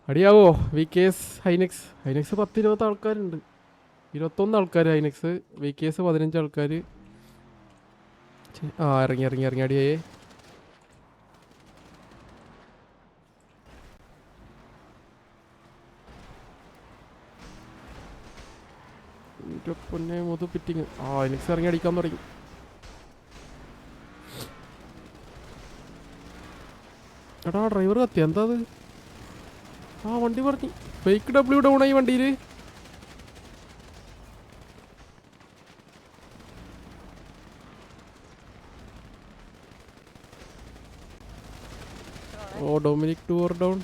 അടിയാവോ VKS ഹൈനെക്സ് 10-20 ആൾക്കാരുണ്ട്. 21 ആൾക്കാർ ഹൈനെക്സ്, VKS 15 ആൾക്കാർ. ആ ഇറങ്ങി അടിയായേ. പൊന്നെ മുതു പിറ്റിങ്. ഹൈനെക്സ് ഇറങ്ങി അടിക്കാൻ തുടങ്ങി. എടാ ഡ്രൈവർ കത്തി എന്താ അത്? വണ്ടി പറഞ്ഞു ഫേക്ക് W ഡൗൺ ആയി വണ്ടിയിൽ. Dominic tour down.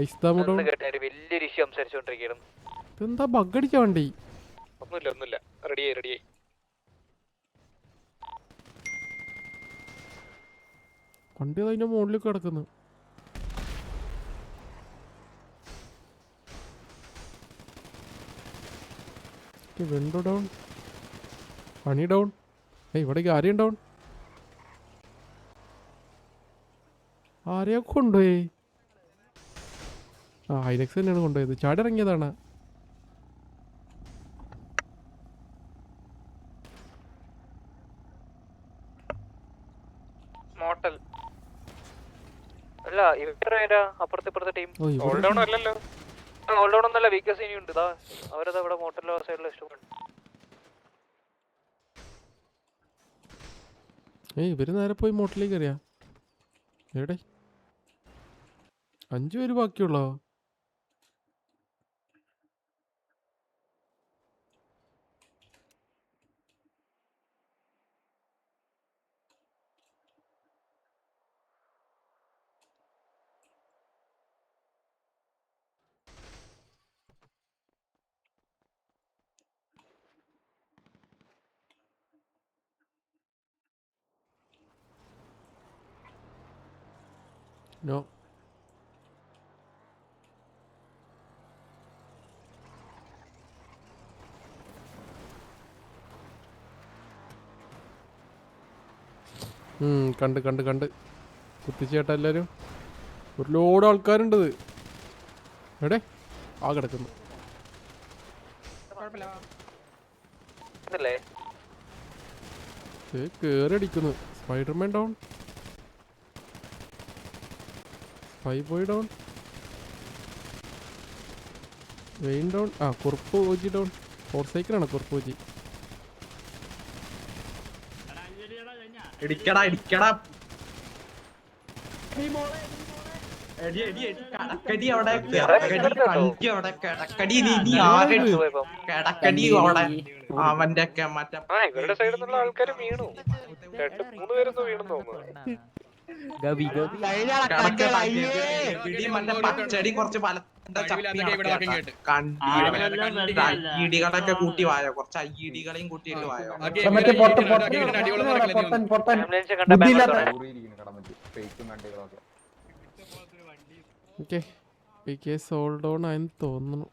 ഐസ്താമ ഡൗൺ. വലിയൊരു ഇഷ്യൂ സംസാരിച്ചോണ്ടിരിക്കുന്നു. എന്താ ബഗ് അടിച്ച വണ്ടി? ഒന്നുമില്ല റെഡിയായി. വണ്ടി അതിന്റെ മുകളിൽ കിടക്കുന്നു. വിൻഡോ ഡൗൺ, പണി ഡൗൺ. ഇവിടേക്ക് ആരെയും ഡൗൺ. ആരെയൊക്കെ കൊണ്ടുപോയി? ഹൈനെക്സ് തന്നെയാണ് കൊണ്ടുപോയത്. ചാടി ഇറങ്ങിയതാണ്. മോട്ടൽ അല്ല അപ്പുറത്തെ ടീം. ഓൾ ഡൗൺ അല്ലല്ലോ. ഓൾ ഡൗൺ ഒന്നല്ല, വീക്കേഴ്സ് ഇനിയുണ്ട്. അവരത് ഇവിടെ മോട്ടലിലെ സൈഡിൽ ഇഷ്ടപ്പെടും. ഇവര് നേരെ പോയി മോട്ടിലേക്ക് അറിയാം. എവിടെ 5 പേര് ബാക്കിയുള്ളോ? നോ. കണ്ട് കുത്തിച്ചേട്ടാ എല്ലാരും. ഒരു ലോഡ് ആൾക്കാരുണ്ട്. എവിടെ കിടക്കുന്നു. കേറി അടിക്കുന്നു. Spiderman down, spy boy down, Wayne down. Kurup OG down. Four സൈക്കിളാണ് കുറുപ്പ് ഓജി. ഇടിക്കടാ കിടക്കടി അവിടെ കിടക്കടി നീ ആകെ കിടക്കടി അവിടെ അവന്റെ ഒക്കെ മറ്റേ ഇവരുടെ സൈഡിൽ നിന്നുള്ള ആൾക്കാർ വീണു. 2-3 പേരൊന്നും വീണെന്ന് തോന്നുന്നു. മറ്റേ പച്ചടി കുറച്ച് ഇടികളൊക്കെ കൂട്ടി വായോ, കുറച്ച് അയ്യിടികളെയും കൂട്ടിയിട്ട് വായോ. സോൾഡ് ഓൺ ആയെന്ന് തോന്നുന്നു.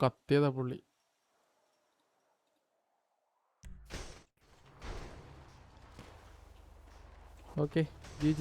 കത്തിയതാ പുള്ളി. Okay GG.